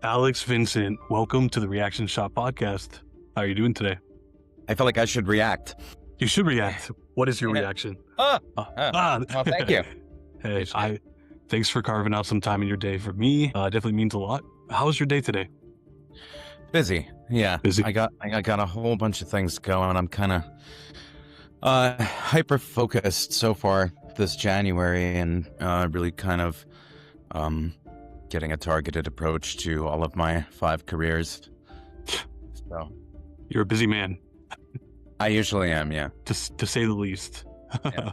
Alex Vincent, welcome to the Reaction Shot podcast. How are you doing today? I feel like I should react. You should react. What is your reaction? Oh, Well, thank you. Hey, Appreciate thanks for carving out some time in your day for me. Definitely means a lot. How was your day today? Busy. Yeah. Busy. I got a whole bunch of things going. I'm kind of hyper focused so far this January and really kind of getting a targeted approach to all of my 5 careers. So You're a busy man, I usually am, yeah. to say the least. Yeah.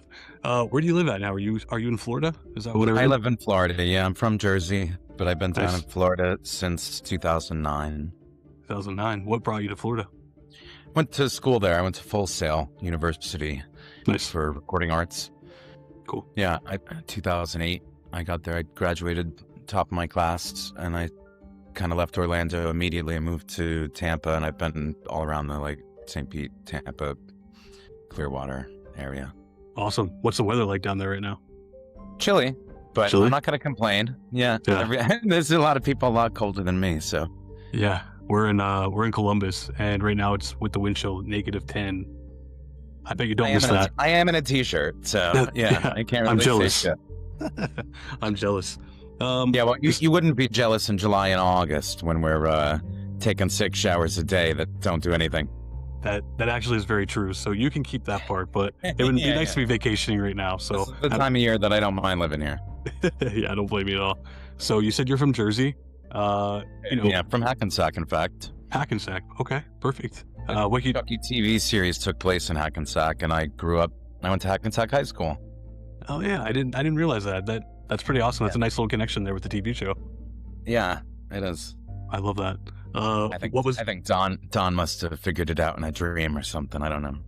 Where do you live at now? Are you in Florida? Is that what I live in Florida, yeah. I'm from Jersey, but I've been down Nice. in Florida since 2009. 2009. What brought you to Florida? Went to school there. I went to Full Sail University Nice. for recording arts. Cool. Yeah, 2008, I got there. I graduated top of my class, and I kind of left Orlando immediately. I moved to Tampa, and I've been all around the St. Pete, Tampa, Clearwater area. Awesome. What's the weather like down there right now? Chilly, but Chilly? I'm not going to complain. Yeah, Yeah. there's a lot of people a lot colder than me, so. Yeah, we're in Columbus, and right now it's with the wind chill -10. I bet you don't miss that. I am in a t-shirt, so yeah, I can't really I'm say jealous. shit. I'm jealous. Yeah, well, you wouldn't be jealous in July and August when we're taking 6 showers a day that don't do anything. That actually is very true. So you can keep that part, but it would be Yeah, nice to be vacationing right now. So This is the time of year that I don't mind living here. yeah, I don't blame you at all. So you said you're from Jersey. Yeah, from Hackensack, in fact. Hackensack. Okay, perfect. The What you? Chucky TV series took place in Hackensack, and I went to Hackensack High School. Oh yeah, I didn't realize that. That's pretty awesome. That's a nice little connection there with the TV show. Yeah, it is. I love that. I think Don must have figured it out in a dream or something. I don't know.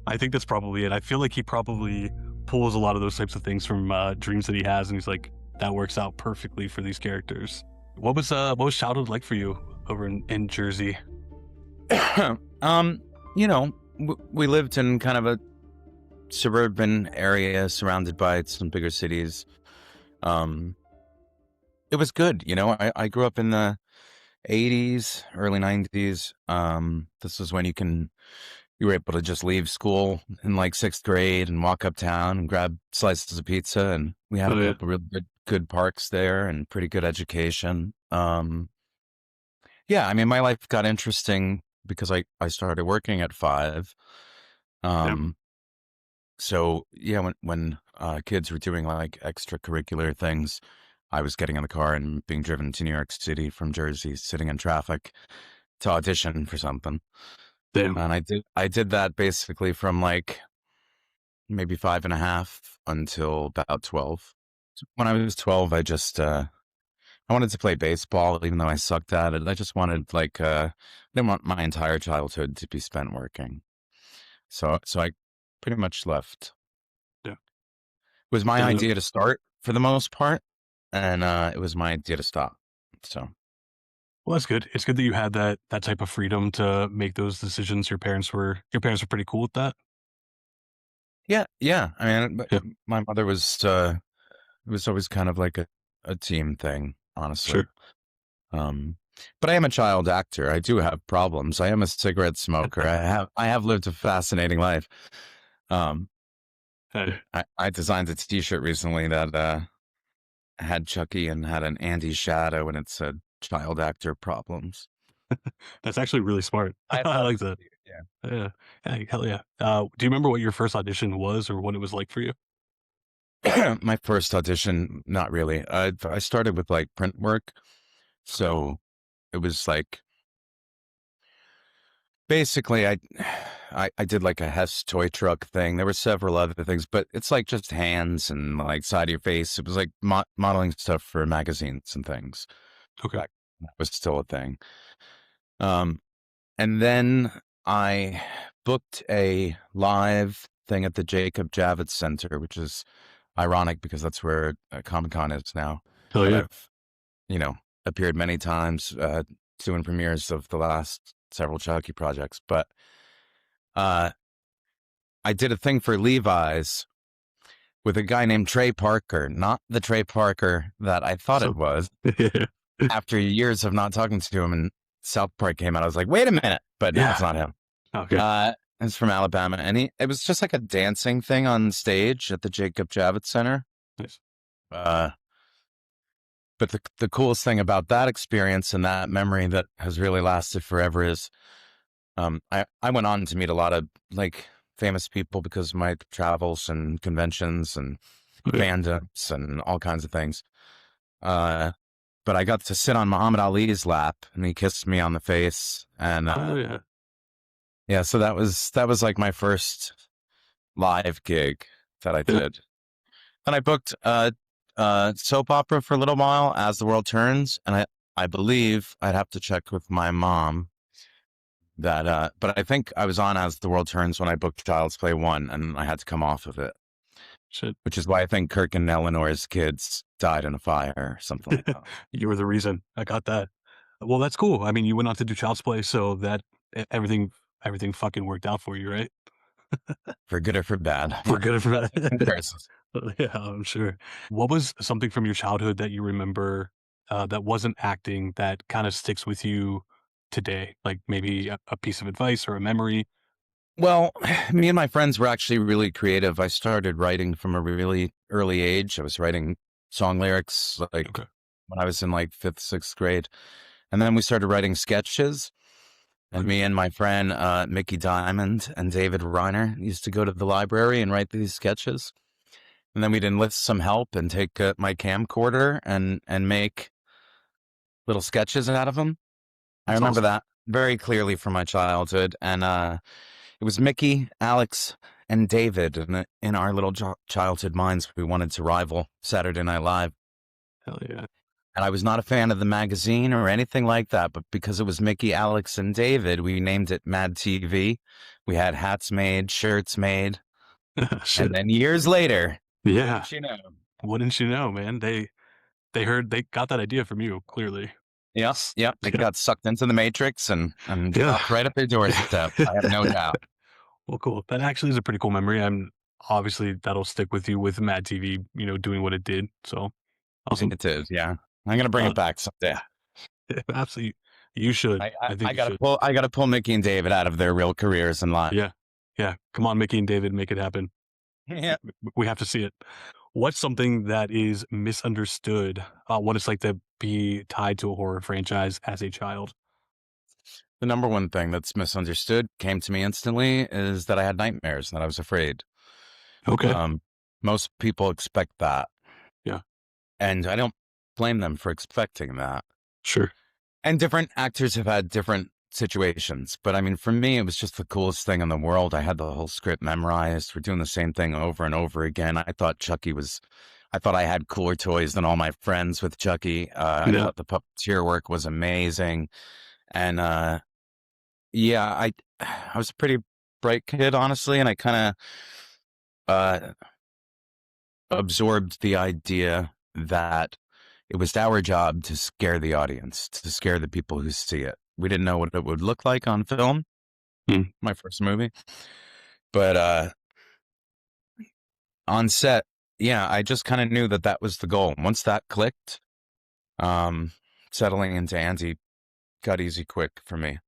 I think that's probably it. I feel like he probably pulls a lot of those types of things from dreams that he has, and he's like, that works out perfectly for these characters. What was childhood like for you over in Jersey? We lived in kind of a suburban area surrounded by some bigger cities. It was good. I grew up in the 80s, early 90s. This was when you were able to just leave school in 6th grade and walk uptown and grab slices of pizza. And we had a couple really good parks there and pretty good education. Yeah, I mean, my life got interesting because I started working at 5. So yeah, when kids were doing extracurricular things, I was getting in the car and being driven to New York City from Jersey, sitting in traffic to audition for something. Damn. And I did that basically from maybe 5.5 until about 12. When I was 12, I just I wanted to play baseball, even though I sucked at it. I just wanted I didn't want my entire childhood to be spent working. So I pretty much left. Yeah. It was my Yeah. idea to start for the most part, and it was my idea to stop. So Well, that's good. It's good that you had that type of freedom to make those decisions. Your parents were pretty cool with that. yeah. I mean, Yeah. my mother was it was always kind of like a team thing, honestly. Sure. But I am a child actor. I do have problems. I am a cigarette smoker. I have lived a fascinating life. Hey, I designed a T-shirt recently that had Chucky and had an Andy shadow, and it said "Child actor problems." that's actually really smart. I like that. Yeah. Yeah. Hey, hell yeah. Do you remember what your first audition was or what it was like for you? My first audition, not really. I started with print work, so it was basically I did a Hess toy truck thing. There were several other things, but it's just hands and side of your face. It was modeling stuff for magazines and things. Okay. That was still a thing. And then I booked a live thing at the Jacob Javits Center, which is ironic because that's where Comic-Con is now. Hell But yeah. I've, appeared many times doing premieres of the last several Chucky projects. But I did a thing for Levi's with a guy named Trey Parker, not the Trey Parker that I thought it was. Yeah. after years of not talking to him, and South Park came out, I was like, wait a minute, but no, Yeah. it's not him. Okay. It's from Alabama, and it was just like a dancing thing on stage at the Jacob Javits Center. Nice. Uh, but the coolest thing about that experience and that memory that has really lasted forever is, I went on to meet a lot of like famous people because of my travels and conventions and Oh, yeah. fandoms and all kinds of things. Uh, but I got to sit on Muhammad Ali's lap, and he kissed me on the face, and Oh, yeah. yeah, so that was like my first live gig that I Yeah. did. And I booked soap opera for a little while, As the World Turns, and I believe I'd have to check with my mom that but I think I was on As the World Turns when I booked Child's Play 1, and I had to come off of it, Shit. which is why I think Kirk and Eleanor's kids died in a fire or something like that. You were the reason. I got that. Well, that's cool. I mean, you went on to do Child's Play, so that everything fucking worked out for you, right? For good or for bad. For good or for bad. Comparisons. Yeah, I'm sure. What was something from your childhood that you remember, that wasn't acting that kind of sticks with you today? Like maybe a piece of advice or a memory? Well, me and my friends were actually really creative. I started writing from a really early age. I was writing song lyrics like Okay. when I was in like fifth, sixth grade. And then we started writing sketches. And Okay. me and my friend Mickey Diamond and David Reiner used to go to the library and write these sketches. And then we'd enlist some help and take my camcorder and make little sketches out of them. I That's remember awesome. that very clearly from my childhood. And it was Mickey, Alex, and David. And in our little childhood minds, we wanted to rival Saturday Night Live. Hell yeah. And I was not a fan of the magazine or anything like that, but because it was Mickey, Alex, and David, we named it Mad TV. We had hats made, shirts made. And Shit. then years later, Yeah. wouldn't you know? Wouldn't you know, man? They got that idea from you, clearly. Yep, S- yep. It Yeah. got sucked into the Matrix and Yeah. dropped right at their doorstep. I have no doubt. Well, cool. That actually is a pretty cool memory. I'm obviously that'll stick with you with Mad TV, doing what it did. So awesome. It is, yeah. I'm gonna bring Uh, it back someday. absolutely. You should. I, I, I think I you gotta should. pull I gotta pull Mickey and David out of their real careers in life. Yeah. Yeah. Come on, Mickey and David, make it happen. Yeah. We have to see it. What's something that is misunderstood, what it's like to be tied to a horror franchise as a child? The number one thing that's misunderstood came to me instantly is that I had nightmares and that I was afraid. Okay. Um, most people expect that, Yeah. and I don't blame them for expecting that. Sure. And different actors have had different situations, but I mean, for me, it was just the coolest thing in the world. I had the whole script memorized. We're doing the same thing over and over again. I thought I had cooler toys than all my friends with Chucky. I Yeah. thought the puppeteer work was amazing. And yeah, I was a pretty bright kid, honestly, and I kind of absorbed the idea that it was our job to scare the audience, to scare the people who see it. We didn't know what it would look like on film, Mm. my first movie, but on set, yeah, I just kind of knew that that was the goal. Once that clicked, um, settling into Andy got easy quick for me.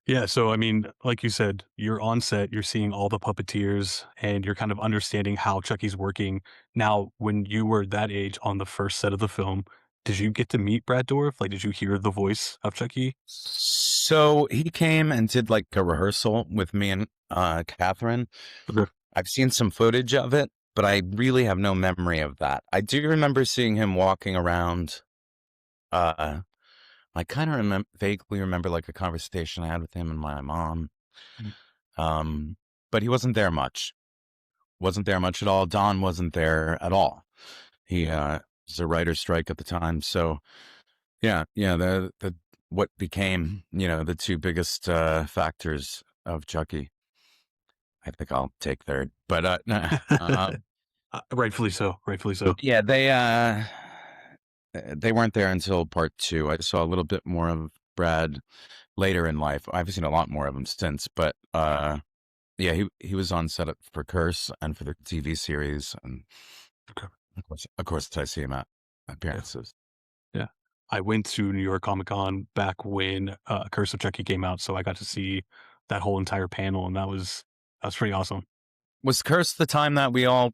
Yeah, so I mean, like you said, you're on set, you're seeing all the puppeteers, and you're kind of understanding how Chucky's working. Now, when you were that age on the first set of the film, did you get to meet Brad Dourif? Like, did you hear the voice of Chucky? So he came and did like a rehearsal with me and Catherine. Okay. I've seen some footage of it, but I really have no memory of that. I do remember seeing him walking around. Uh, I kind of vaguely remember like a conversation I had with him and my mom. Mm. Um, but he wasn't there much. Wasn't there much at all. Don wasn't there at all. He was a writer's strike at the time. So yeah, the what became, the two biggest factors of Chucky. I think I'll take third. But Rightfully so. Rightfully so. yeah, they weren't there until part two. I saw a little bit more of Brad later in life. I've seen a lot more of him since, but yeah, he was on set for Curse and for the TV series, and Okay. of course I see him at Yeah. appearances. Yeah. I went to New York Comic Con back when Curse of Chucky came out, so I got to see that whole entire panel, and that was pretty awesome. Was Curse the time that we all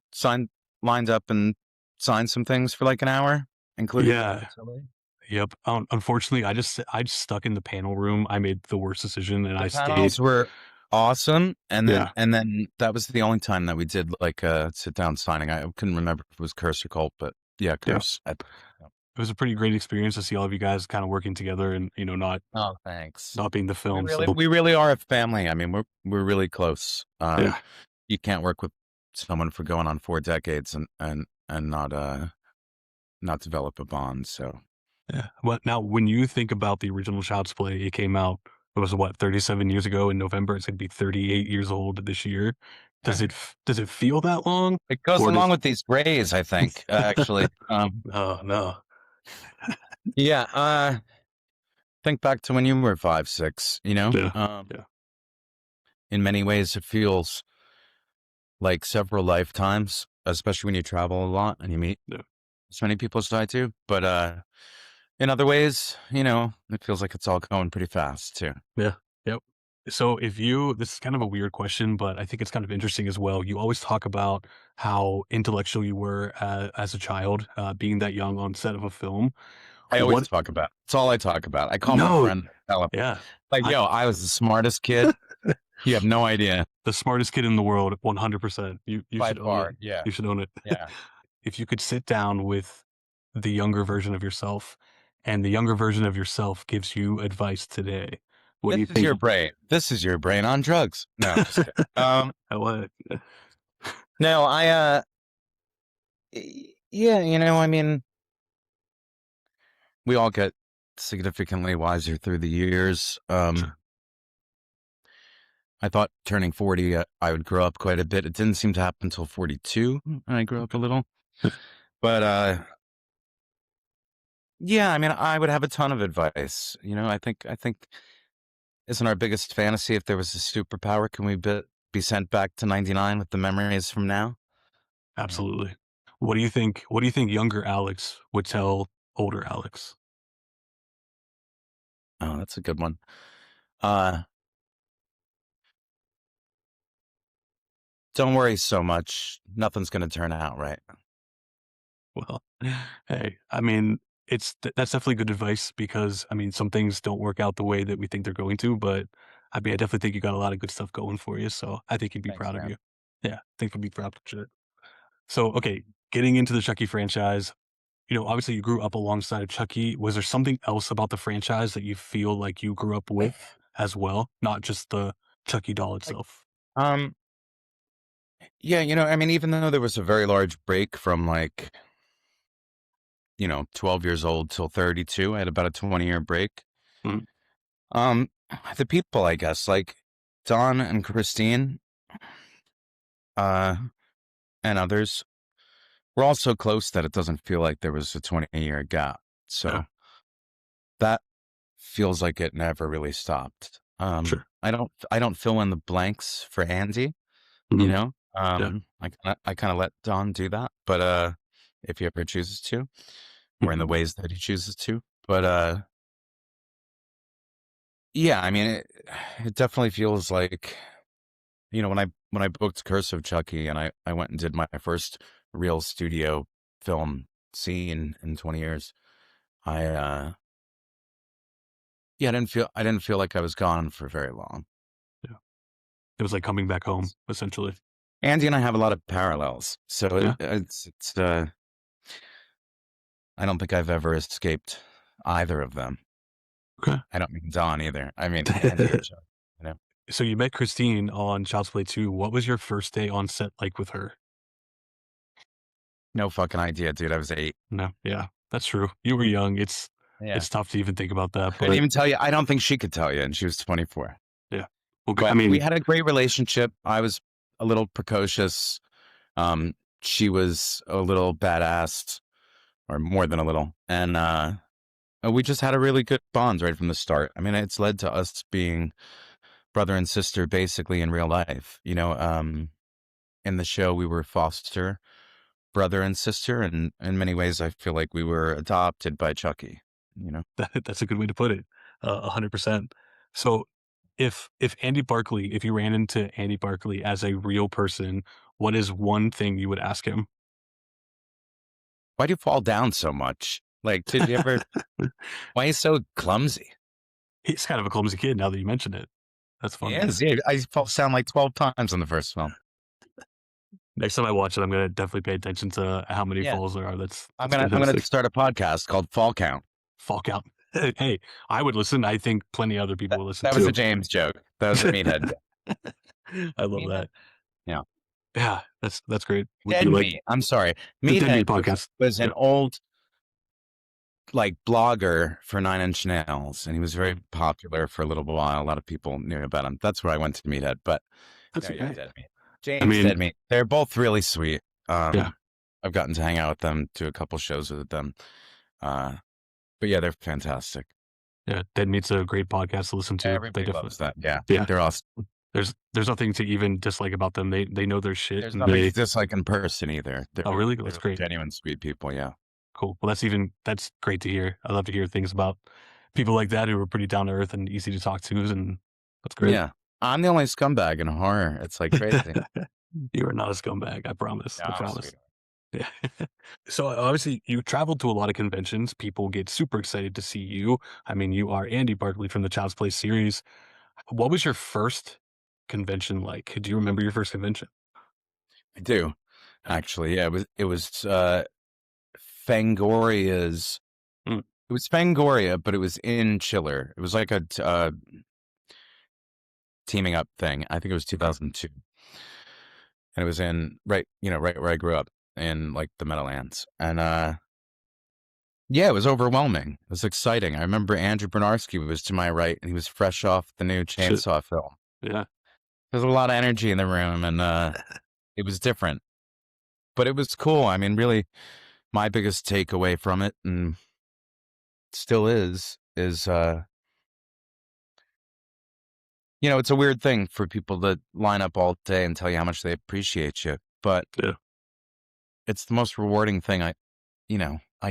lined up and signed some things for like an hour, including Yeah. Tilly? Yep. Unfortunately, I just stuck in the panel room. I made the worst decision, and The I stayed. panels were awesome, and then Yeah. that was the only time that we did like a sit down signing. I couldn't remember if it was Curse or Cult, but yeah, Yeah. Curse. It was a pretty great experience to see all of you guys kind of working together and, not Oh, thanks. not being the film. So We really are a family. I mean, we're really close. yeah. You can't work with someone for going on 4 decades and not develop a bond. So Yeah. Well, now when you think about the original Child's Play, it came out, it was what, 37 years ago in November. It's going to be 38 years old this year. Does it feel that long? it goes Or along does with these grays, I think. Actually, Oh, no. yeah. Think back to when you were 5, 6. Yeah. Yeah. In many ways, it feels like several lifetimes, especially when you travel a lot and you meet Yeah. so many people as I do. But in other ways, it feels like it's all going pretty fast too. Yeah. Yep. So this is kind of a weird question, but I think it's kind of interesting as well. You always talk about how intellectual you were as a child, being that young on set of a film. I always What? talk about. It's all I talk about. I call my No. friend, tell him, Yeah. like, I yo, I was the smartest kid. You have no idea. the smartest kid in the world, 100%. You By should own it. far. Yeah. You should own it. Yeah. If you could sit down with the younger version of yourself, and the younger version of yourself gives you advice today, what do This you is think? your brain. This is your brain on drugs. No, just kidding. I want No, yeah, I mean, we all get significantly wiser through the years. Sure. I thought turning 40, I would grow up quite a bit. It didn't seem to happen until 42. I grew up a little, but, yeah, I mean, I would have a ton of advice. I think isn't our biggest fantasy if there was a superpower, can we be sent back to 99 with the memories from now? Yeah. Absolutely. What do you think younger Alex would tell older Alex? Oh, that's a good one. Uh, don't worry so much. Nothing's going to turn out right. Well, hey, I mean, that's definitely good advice because I mean, some things don't work out the way that we think they're going to, but I mean, I definitely think you got a lot of good stuff going for you. So I think he'd be Thanks, proud of man. you. Yeah, I think he'd be proud of you. So, okay, getting into the Chucky franchise, obviously you grew up alongside of Chucky. Was there something else about the franchise that you feel like you grew up with as well, not just the Chucky doll Like, itself? um, yeah, I mean, even though there was a very large break from like, 12 years old till 32, I had about a 20-year break. Mhm. Um, the people, I guess, like Don and Christine, uh, and others, we're all so close that it doesn't feel like there was a 20-year gap. Yeah, So that feels like it never really stopped. sure. I don't fill in the blanks for Andy, you Mhm. know. Yeah. I kind of let Don do that, but if he ever chooses to, or in Mhm. the ways that he chooses to. But yeah, I mean, it definitely feels like, when I booked Curse of Chucky and I went and did my first real studio film scene in 20 years. I Yeah, I didn't feel like I was gone for very long. Yeah. It was like coming back home, essentially. Andy and I have a lot of parallels, so Yeah. I don't think I've ever escaped either of them. Okay. I don't mean Don either. I mean Andy or Chuck. You know, So you met Christine on Child's Play 2. What was your first day on set like with her? no fucking idea, dude. I was 8. No. Yeah, that's true. You were young. It's Yeah, it's tough to even think about that, couldn't but even tell you. I don't think she could tell you, and she was 24. yeah. Okay. I But we mean, had a great relationship. I was a little precocious. Um, she was a little badass, or more than a little, and we just had a really good bond right from the start. I mean, it's led to us being brother and sister basically in real life. In the show, we were foster brother and sister, and in many ways, I feel like we were adopted by Chucky. you know. That's a good way to put it. 100%. So if Andy Barkley, if you ran into Andy Barkley as a real person, what is one thing you would ask him? Why do you fall down so much? Like, did you ever? Why are you so clumsy? He's kind of a clumsy kid now that you mention it. That's He funny. is. Yeah, I fall sound like 12 times in the first film. Next time I watch it, I'm gonna definitely pay attention to how many Yeah, falls there are. I'm That's gonna fantastic. start a podcast called Fall Count. Fall count. Hey, I would listen. I think plenty other people That, would listen that was a too. James joke. That was a meathead joke. I love Meathead. that. Yeah, Yeah, that's great. Would you Dead like Meat. I'm sorry. the Dead Meat Meathead podcast? was Yeah. an old like blogger for Nine Inch Nails, and he was very Mm. popular for a little while. A lot of people knew about him. That's where I went to Meathead. But That's no, yeah, okay. Dead Meat. I James mean, Dead Meat. They're both really sweet. yeah, I've gotten to hang out with them, do a couple shows with them. Uh, but yeah, they're fantastic. yeah. Dead Meat's a great podcast to listen to. They Everybody definitely, loves that. Yeah, yeah. they're awesome. There's nothing to even dislike about them. They know their shit There's and nothing they. to dislike in person either. Oh, They're really? That's they're great. genuine sweet people. Yeah. Cool. Well, that's great to hear. I love to hear things about people like that who are pretty down to earth and easy to talk to, and that's great. Yeah. I'm the only scumbag in horror. It's like crazy. You are not a scumbag. I promise. No, I I'm promise. sweet. Yeah. So obviously you traveled to a lot of conventions. People get super excited to see you. I mean, you are Andy Barkley from the Child's Play series. What was your first convention like? Do you remember your first convention? I do. Yeah. Actually, yeah, it was Fangoria's. Mm, It was Fangoria, but it was in Chiller. It was like a teaming up thing. I think it was okay. 2002, and it was in right where I grew up in like the Meadowlands. And yeah, it was overwhelming. It was exciting. I remember Andrew Bernarski was to my right, and he was fresh off the new Shit. Chainsaw film. Yeah. There's a lot of energy in the room, and it was different, but it was cool. I mean, really, my biggest takeaway from it, and still is it's a weird thing for people to line up all day and tell you how much they appreciate you, but Yeah. it's the most rewarding thing I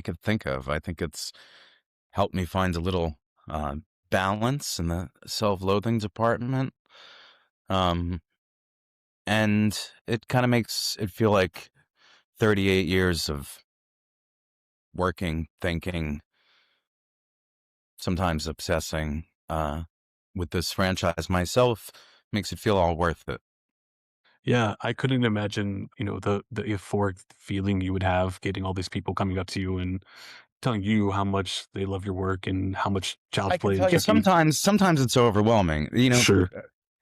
could think of. I think it's helped me find a little balance in the self-loathing department. Um, and it kind of makes it feel like 38 years of working, thinking, sometimes obsessing with this franchise myself makes it feel all worth it. Yeah. I couldn't imagine, the euphoric feeling you would have getting all these people coming up to you and telling you how much they love your work and how much Child's I can Play and tell you Chucky. sometimes it's overwhelming. Sure.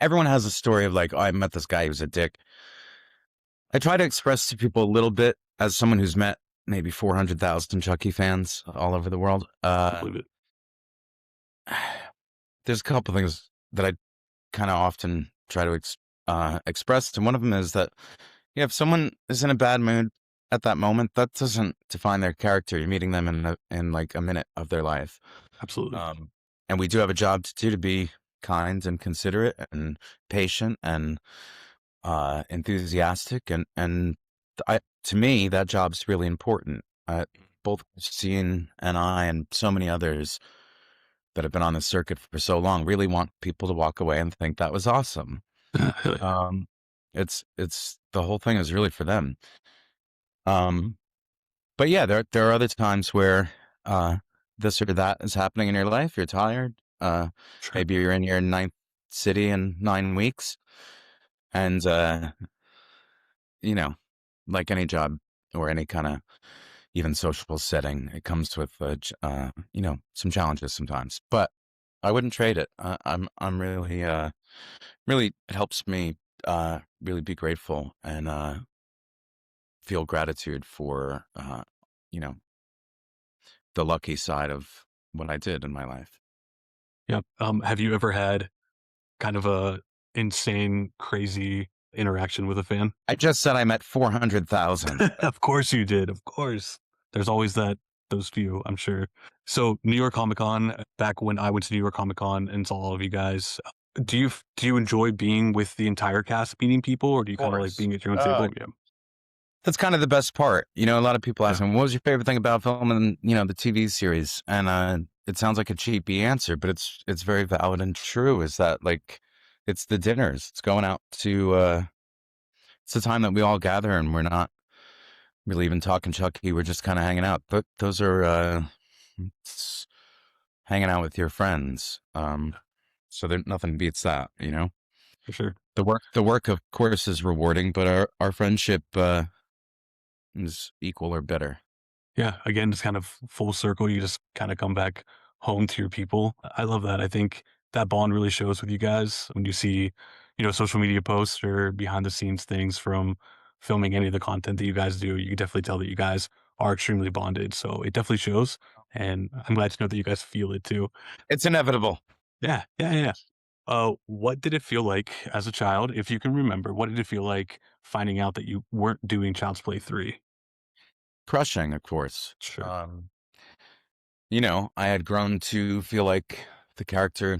Everyone has a story of like, oh, I met this guy who's a dick. I try to express to people a little bit as someone who's met maybe 400,000 Chucky fans all over the world. I believe it. There's a couple things that I kind of often try to express, and one of them is that if someone is in a bad mood at that moment, that doesn't define their character. You're meeting them in like a minute of their life, Absolutely. and we do have a job to do to be kind and considerate and patient and enthusiastic, and to me that job's really important. Both Christine and I and so many others that have been on the circuit for so long really want people to walk away and think that was awesome. Hell yeah. Um, it's the whole thing is really for them. Um, but yeah, there are other times where this or that is happening in your life. You're tired. Sure. Maybe you're in your ninth city in 9 weeks, and you know, like any job or any kind of even social setting, it comes with some challenges sometimes. But I wouldn't trade it. I'm really really it helps me really be grateful and feel gratitude for you know the lucky side of what I did in my life. Yeah. Have you ever had kind of a insane, crazy interaction with a fan? I just said I met 400,000. Of course you did. Of course. There's always those few, I'm sure. So New York Comic Con, back when I went to New York Comic Con and saw all of you guys, do you enjoy being with the entire cast, meeting people, or do you Of kind of like course. being at your own table? Yeah. That's kind of the best part. A lot of people ask Yeah. me, what was your favorite thing about film and, the TV series? And it sounds like a cheapy answer, but it's very valid and true. Is that like it's the dinners, it's going out to it's the time that we all gather and we're not really even talking Chucky. We're just kind of hanging out. But those are it's hanging out with your friends. So there nothing beats that, you know. For sure. The work of course is rewarding, but our friendship is equal or better. Yeah, again, just kind of full circle. You just kind of come back home to your people. I love that. I think that bond really shows with you guys when you see, social media posts or behind the scenes things from filming any of the content that you guys do. You can definitely tell that you guys are extremely bonded. So it definitely shows. And I'm glad to know that you guys feel it too. It's inevitable. Yeah, yeah, yeah. What did it feel like as a child, if you can remember, what did it feel like finding out that you weren't doing Child's Play 3? Crushing, of course. Sure. I had grown to feel like the character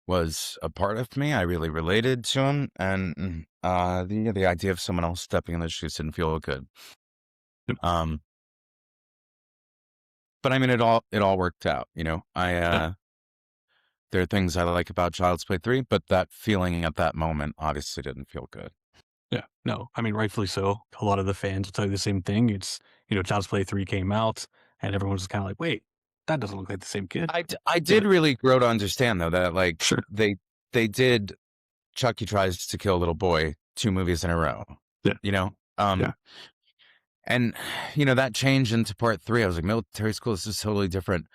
was a part of me. I really related to him, and the idea of someone else stepping in the shoes didn't feel good. Yep. Um, but I mean, it all worked out. Yeah. There are things I like about Child's Play 3, but that feeling at that moment obviously didn't feel good. Yeah, no, I mean, rightfully so. A lot of the fans will tell you the same thing. It's, Child's Play 3 came out, and everyone's kind of like, wait, that doesn't look like the same kid. I did But really grow to understand though that like sure. they did Chucky tries to kill a little boy 2 movies in a row. Yeah. You know, um, Yeah. and that change into part 3, I was like, military school, this is totally different.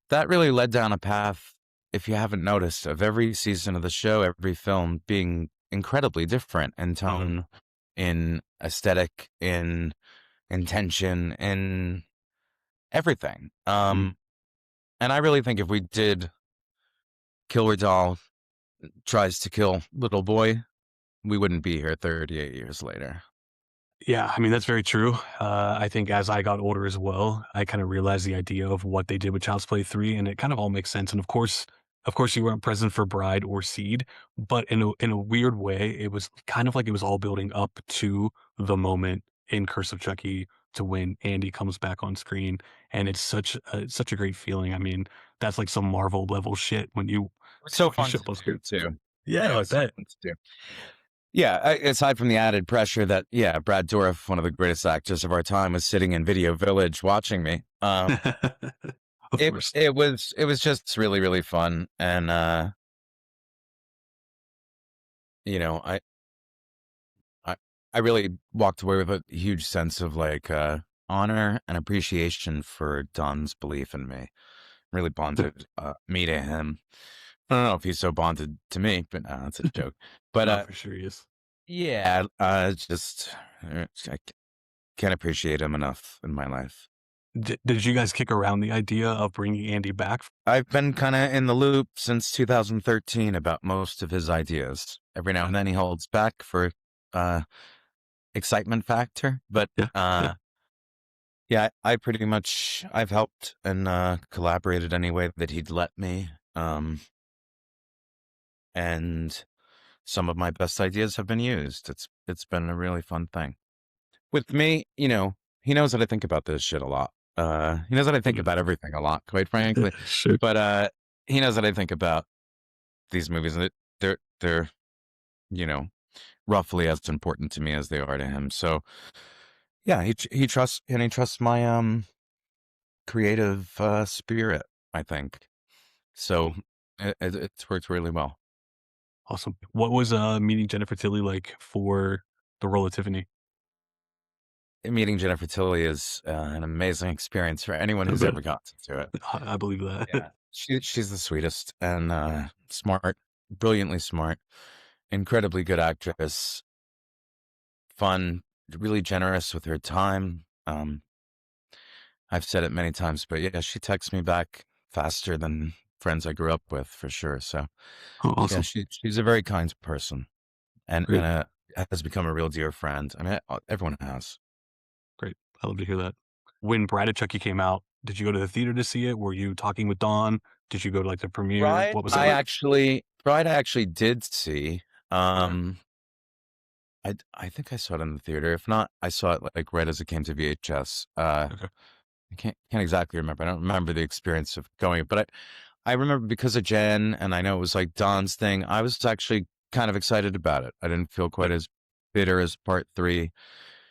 That really led down a path, if you haven't noticed, of every season of the show, every film being incredibly different in Oh, tone, in aesthetic, in intention, in everything. mhm. And I really think if we did Killer Doll tries to kill little boy, we wouldn't be here 38 years later. Yeah, I mean, that's very true. I think as I got older as well, I kind of realized the idea of what they did with Child's Play 3, and it kind of all makes sense. And of course, you weren't present for Bride or Seed, but in a weird way, it was kind of like it was all building up to the moment in Curse of Chucky to when Andy comes back on screen, and it's such a great feeling. I mean, that's like some Marvel level shit when you It was so fun show to up on do screen. too. It Yeah, I was so bet. fun to do. Yeah, aside from the added pressure that, yeah, Brad Dourif, one of the greatest actors of our time, was sitting in Video Village watching me. Of It course. it was just really, really fun, and you know, I I really walked away with a huge sense of like honor and appreciation for Don's belief in me. Really bonded me to him. I don't know if he's so bonded to me, but that's a joke. But No, for sure he is. yeah, just I can't appreciate him enough in my life. Did you guys kick around the idea of bringing Andy back? I've been kind of in the loop since 2013 about most of his ideas. Every now Yeah, and then he holds back for uh, excitement factor, but yeah, yeah. yeah, I pretty much I've helped and collaborated any way that he'd let me. And some of my best ideas have been used. It's been a really fun thing. With me, he knows that I think about this shit a lot. He knows that I think Mhm. about everything a lot, quite frankly. Sure. But he knows that I think about these movies, and they're you know roughly as important to me as they are to him. So yeah, he trusts my creative spirit, I think. So it's worked really well. Awesome. What was, meeting Jennifer Tilly like for the role of Tiffany? Meeting Jennifer Tilly is an amazing experience for anyone I who's bet. ever gotten to it. I believe that. Yeah, she's the sweetest and smart, brilliantly smart, incredibly good actress, fun, really generous with her time. I've said it many times, but yeah, she texts me back faster than friends I grew up with for sure. So Oh, yeah, awesome. she's a very kind person and Great, has become a real dear friend. I mean, everyone has. great. I love to hear that. When Bride of Chucky came out, did you go to the theater to see it? Were you talking with Dawn? Did you go to, like, the premiere? What was that like? Bride I actually did see. Okay, Um, I think I saw it in the theater. If not, I saw it like right as it came to VHS. okay. I can't exactly remember. I don't remember the experience of going, but I remember because of Jen, and I know it was like Don's thing. I was actually kind of excited about it. I didn't feel Yeah, quite as bitter as part three.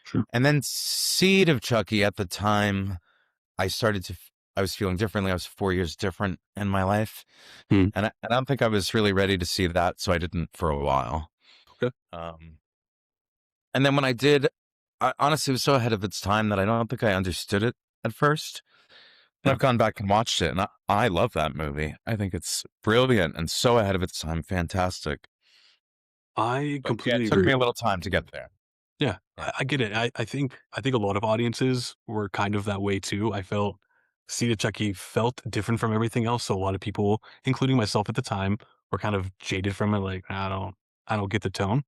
sure. And then Seed of Chucky at the time, I started to. I was feeling differently. I was 4 years different in my life, Hmm. and I don't think I was really ready to see that, so I didn't for a while. Okay. Um, and then when I did, I honestly it was so ahead of its time that I don't think I understood it at first. And Yeah, I've gone back and watched it, and I love that movie. I think it's brilliant and so ahead of its time, fantastic. I But yeah, it completely took agree. me a little time to get there. Yeah, Yeah. I get it. I think a lot of audiences were kind of that way too. I felt Seed of Chucky felt different from everything else. So a lot of people, including myself at the time, were kind of jaded from it. Like, I don't get the tone.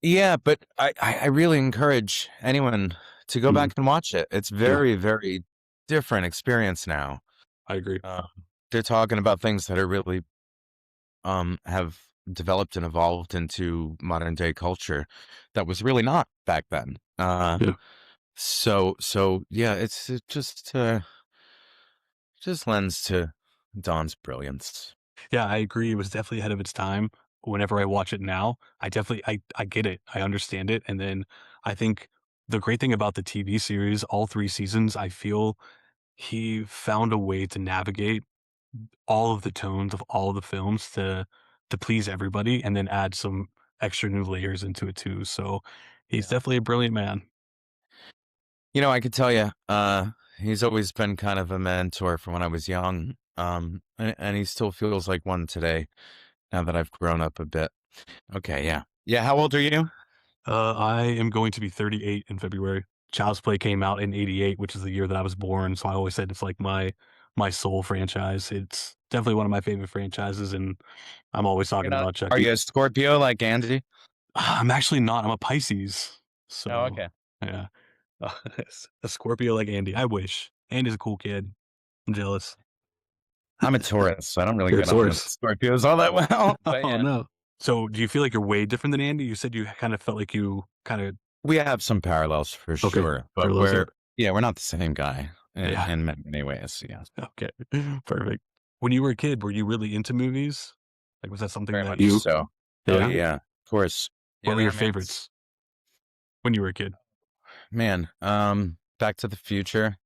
Yeah, but I really encourage anyone to go Mhm. back and watch it. It's Yeah, very, very different experience now. I agree. Um, they're talking about things that are really have developed and evolved into modern day culture that was really not back then. Yeah. So yeah, it just lends to Don's brilliance. Yeah, I agree. It was definitely ahead of its time. Whenever I watch it now, I get it. I understand it. And then I think the great thing about the TV series, all 3 seasons, I feel he found a way to navigate all of the tones of all of the films to please everybody and then add some extra new layers into it too. So he's Yeah. definitely a brilliant man. I could tell you, he's always been kind of a mentor from when I was young. And he still feels like one today now that I've grown up a bit. Okay, yeah. Yeah, how old are you? I am going to be 38 in February. Child's Play came out in 88, which is the year that I was born. So I always said it's like my soul franchise. It's definitely one of my favorite franchises, and I'm always You're talking not about Are Chucky. you a Scorpio like Andy? I'm actually not. I'm a Pisces. Oh, So okay. yeah, a Scorpio like Andy. I wish. Andy's a cool kid. I'm jealous. I'm a Taurus, so I don't really You're a get on with Taurus. Scorpios all that well. But Oh yeah, no. So do you feel like you're way different than Andy? You said you kind of felt like you kind of we have some parallels for okay. sure, but Parallels there. we're not the same guy Yeah. in many ways. Yeah, Okay. Perfect. When you were a kid, were you really into movies? Like, was that something very that much you so. Oh yeah? yeah, of course. What Yeah, were there your man, favorites when you were a kid? man. Back to the Future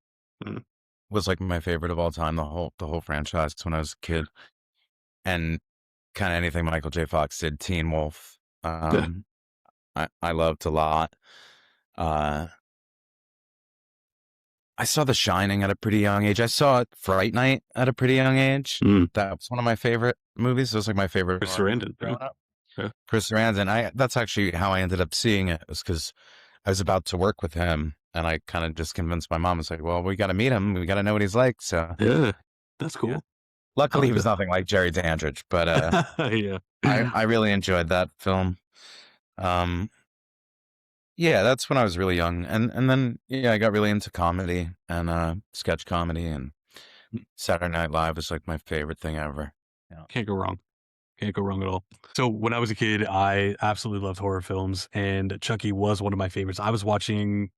Mm, was like my favorite of all time. The whole franchise when I was a kid, and kind of anything Michael J. Fox did. Teen Wolf. yeah. I loved a lot. Uh, I saw The Shining at a pretty young age. I saw Fright Night at a pretty young age. Mm. That was one of my favorite movies. It was like my favorite Chris horror movie Sarandon, yeah, growing up. yeah. Chris Sarandon. That's actually how I ended up seeing it. Was because I was about to work with him, and I kind of just convinced my mom. I was like, "Well, we got to meet him. We got to know what he's like." So Yeah. That's yeah. cool. I Luckily, he like was that. nothing like Jerry Dandridge, but Yeah. I really enjoyed that film. Um, yeah, that's when I was really young, and then yeah, I got really into comedy and sketch comedy, and Saturday Night Live was like my favorite thing ever. Yeah. Can't go wrong. Can't go wrong at all. So when I was a kid, I absolutely loved horror films, and Chucky was one of my favorites. I was watching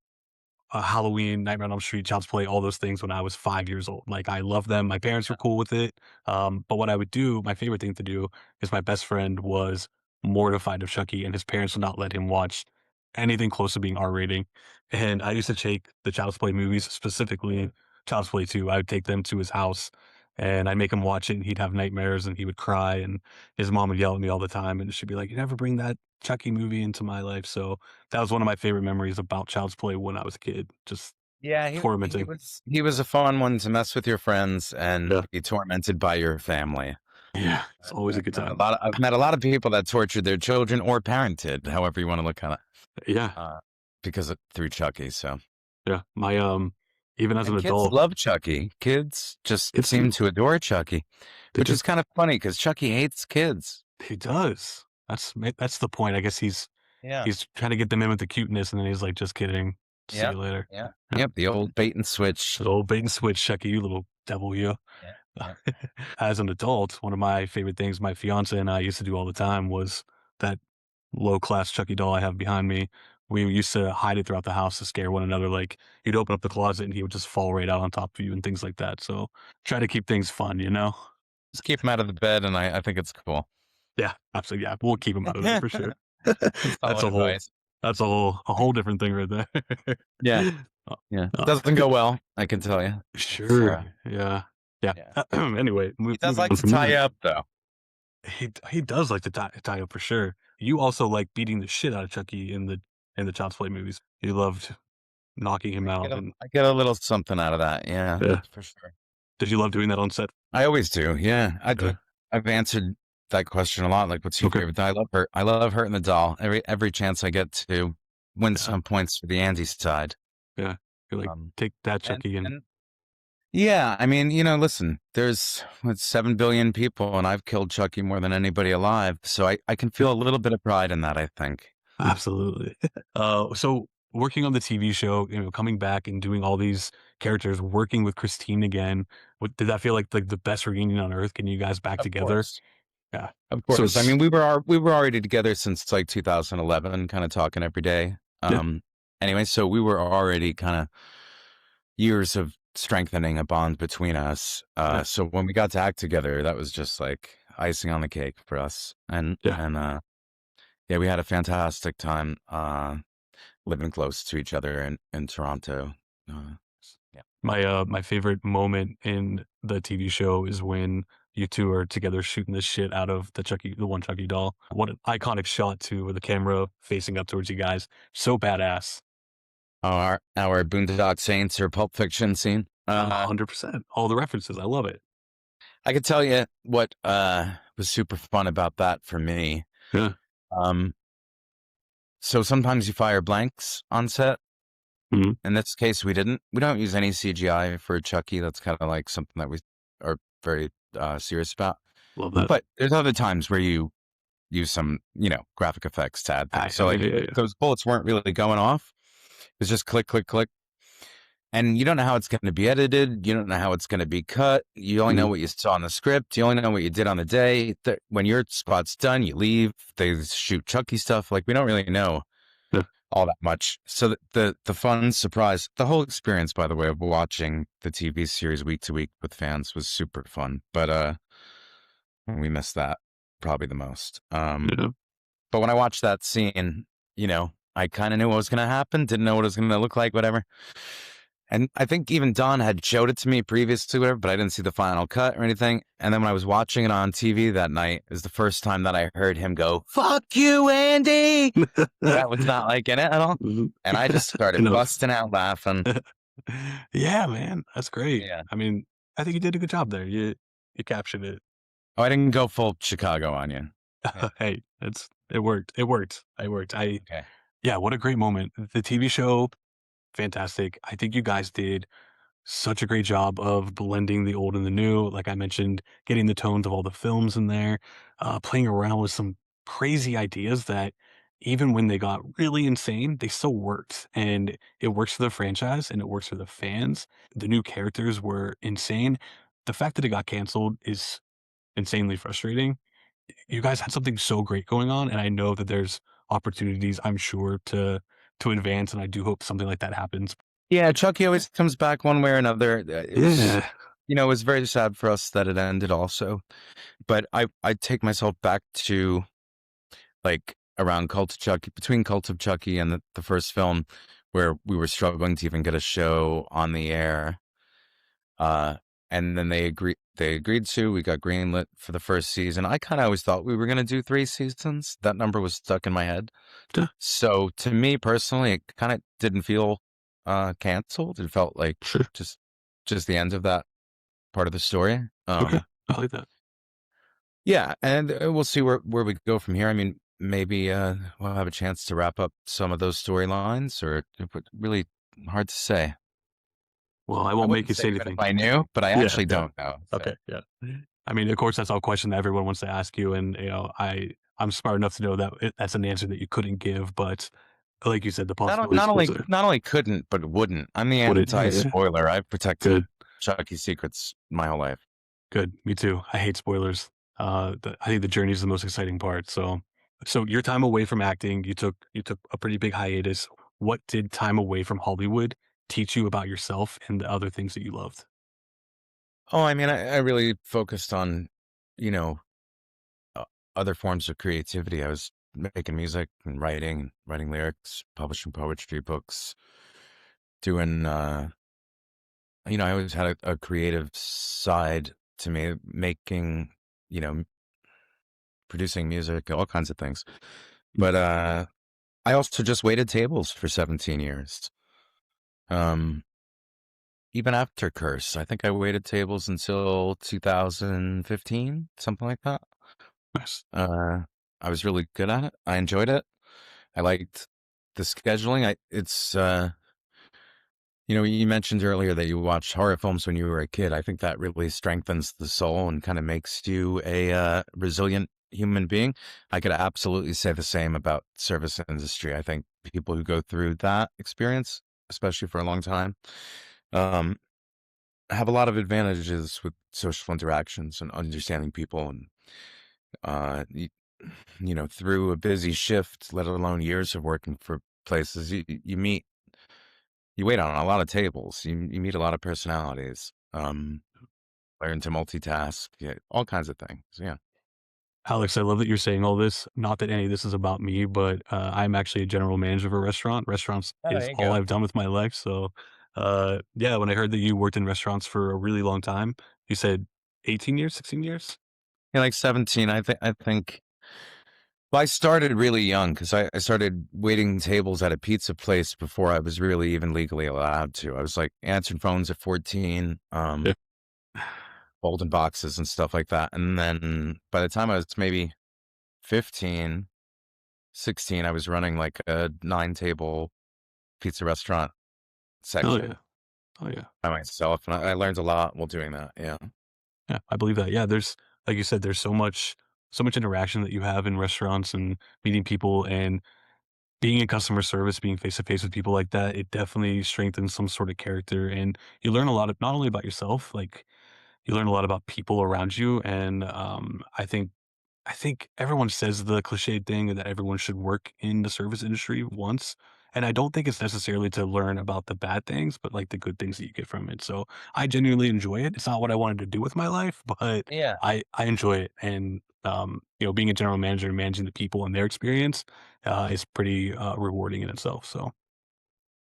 Halloween, Nightmare on Elm Street, Child's Play, all those things when I was 5 years old. Like, I love them. My parents were cool with it. But what I would do, my favorite thing to do, is my best friend was mortified of Chucky, and his parents would not let him watch anything close to being R rating. And I used to take the Child's Play movies, specifically Child's Play 2. I would take them to his house and I'd make him watch it, and he'd have nightmares and he would cry. And his mom would yell at me all the time. And she'd be like, "You never bring that Chucky movie into my life." So that was one of my favorite memories about Child's Play when I was a kid, just Yeah, tormenting. he was a fun one to mess with your friends Yeah. and be tormented by your family. Yeah, it's always a good time. I've met a lot of people that tortured their children or parented, however you want to look at it, Yeah, uh, because of through Chucky. So yeah. Even as an and kids adult, love Chucky. Kids just kids seem do. to adore Chucky, They which do. is kind of funny because Chucky hates kids. He does. That's the point. I guess Yeah. he's trying to get them in with the cuteness, and then he's like, "Just kidding. See Yeah. you later." Yeah. Yeah. Yep. The old bait and switch. The old bait and switch, Chucky, you little devil, you. Yeah. Yeah. As an adult, one of my favorite things my fiance and I used to do all the time was that low class Chucky doll I have behind me. We used to hide it throughout the house to scare one another. Like you'd open up the closet and he would just fall right out on top of you and things like that. So try to keep things fun, you know? Just keep them out of the bed, and I think it's cool. Yeah, absolutely. Yeah, we'll keep him out of there for sure. That's Solid a whole advice. that's a whole different thing right there. Yeah, Uh, yeah. uh, Doesn't go well, I can tell you. It's, sure. Yeah. Yeah. yeah. Anyway, He does moving like on to from tie you there. up, though. He does like to tie up for sure. You also like beating the shit out of Chucky in the Child's Play movies. You loved knocking him out and I get a little something out of that, yeah, yeah. for sure. Did you love doing that on set? I always do, yeah. Yeah. I've answered that question a lot, like, "What's your Okay. favorite doll?" I love hurting the doll every chance I get to win Yeah. some points for the Andy side. Yeah. You're like, Um, take that, and Chucky, and and yeah, I mean, listen, there's, what, 7 billion people, and I've killed Chucky more than anybody alive, so I can feel a little bit of pride in that, I think. absolutely. So working on the TV show, coming back and doing all these characters, working with Christine again, did that feel like the best reunion on earth? Getting you guys back Of together? course. Yeah. Of So course. I mean, we were already together since, like, 2011, kinda talking every day. yeah, Anyway, so we were already kinda years of strengthening a bond between us. yeah, So when we got to act together, that was just like icing on the cake for us. yeah. Yeah, we had a fantastic time living close to each other in Toronto. Uh, yeah. My favorite moment in the TV show is when you two are together shooting the shit out of the one Chucky doll. What an iconic shot too, with the camera facing up towards you guys. So badass. Our Boondock Saints or Pulp Fiction scene. 100%. All the references. I love it. I could tell you what was super fun about that for me. Yeah. Um, so sometimes you fire blanks on set. Mhm. In this case, we didn't. We don't use any CGI for Chucky. That's kind of like something that we are very serious about. Love that. But there's other times where you use some, graphic effects to add things. So Yeah, like yeah, if yeah. those bullets weren't really going off. It's just click, click, click. And you don't know how it's going to be edited. You don't know how it's going to be cut. You only know Mhm. what you saw in the script. You only know what you did on the day. When your spot's done, you leave. They shoot Chucky stuff. Like, we don't really know Yeah. all that much. So the fun surprise, the whole experience, by the way, of watching the TV series week to week with fans was super fun. But we missed that probably the most. Yeah. But when I watched that scene, I kind of knew what was going to happen. Didn't know what it was going to look like, whatever. And I think even Don had showed it to me previously, whatever, but I didn't see the final cut or anything. And then when I was watching it on TV that night, it was the first time that I heard him go, "Fuck you, Andy." That was not like in it at all. Mhm. And I just I started know. busting out laughing. Yeah, man. That's great. Yeah. I mean, I think you did a good job there. You captured it. Oh, I didn't go full Chicago on you. Yeah. Hey, it worked. It worked. It worked. Okay. Yeah, what a great moment. The TV show, fantastic. I think you guys did such a great job of blending the old and the new. Like I mentioned, getting the tones of all the films in there, playing around with some crazy ideas that even when they got really insane, they still worked. And it works for the franchise and it works for the fans. The new characters were insane. The fact that it got canceled is insanely frustrating. You guys had something so great going on, and I know that there's opportunities, I'm sure, to advance, and I do hope something like that happens. Yeah, Chucky always comes back one way or another. Yeah. It was very sad for us that it ended also. But I take myself back to, like, around Cult of Chucky, between Cult of Chucky and the first film, where we were struggling to even get a show on the air. And then they agreed to, we got greenlit for the first season. I kind of always thought we were going to do 3 seasons. That number was stuck in my head. Yeah, So to me personally, it kind of didn't feel canceled. It felt like sure. just the end of that part of the story. Okay. I like that. Yeah, and we'll see where we go from here. I mean, maybe we'll have a chance to wrap up some of those storylines, or really hard to say. Well, I I won't make wouldn't you say say even if anything. I knew, but I Yeah, actually yeah. don't know. So Okay, yeah. I mean, of course, that's all question that everyone wants to ask you, and, I'm smart enough to know that that's an answer that you couldn't give, but like you said, the possibility is still there. not only couldn't, but wouldn't. I'm the Would it? Yeah, yeah. anti-spoiler. I've protected Good, Chucky's secrets my whole life. good. Me too. I hate spoilers. I think the journey is the most exciting part, so So your time away from acting, you took a pretty big hiatus. What did time away from Hollywood teach you about yourself and the other things that you loved? Oh, I mean, I really focused on, you know, uh, other forms of creativity. I was making music and writing lyrics, publishing poetry books, doing, I always had a creative side to me, making, you know, producing music, all kinds of things. Mm, But I also just waited tables for 17 years. Um, Even after Curse, I think I waited tables until 2015, something like that. nice. Uh, I was really good at it. I enjoyed it. I liked the scheduling. You mentioned earlier that you watched horror films when you were a kid. I think that really strengthens the soul and kind of makes you a resilient human being. I could absolutely say the same about service industry. I think people who go through that experience, especially for a long time, um, have a lot of advantages with social interactions and understanding people and uh, you, through a busy shift, let alone years of working for places, you wait on a lot of tables. You meet a lot of personalities. Learn to multitask, yeah, all kinds of things. Yeah. Alex, I love that you're saying all this. Not that any of this is about me, but I'm actually a general manager of a restaurant. Restaurants Oh, is there you all go. I've done with my life. So, yeah, when I heard that you worked in restaurants for a really long time, you said 18 years, 16 years? Yeah, like 17. I think. Well, I started really young because I started waiting tables at a pizza place before I was really even legally allowed to. I was like answering phones at 14, Yeah. folding boxes and stuff like that. And then by the time I was maybe 15, 16, I was running like a 9 table pizza restaurant Oh yeah. section Oh yeah. by myself. And I learned a lot while doing that. Yeah. Yeah. I believe that. Yeah. There's, like you said, there's so much interaction that you have in restaurants and meeting people and being in customer service, being face to face with people like that. It definitely strengthens some sort of character and you learn a lot of not only about yourself, like you learn a lot about people around you. And I think everyone says the cliched thing that everyone should work in the service industry once, and I don't think it's necessarily to learn about the bad things, but, like, the good things that you get from it, so I genuinely enjoy it. It's not what I wanted to do with my life, but Yeah. I enjoy it, and, being a general manager and managing the people and their experience, is pretty, rewarding in itself, so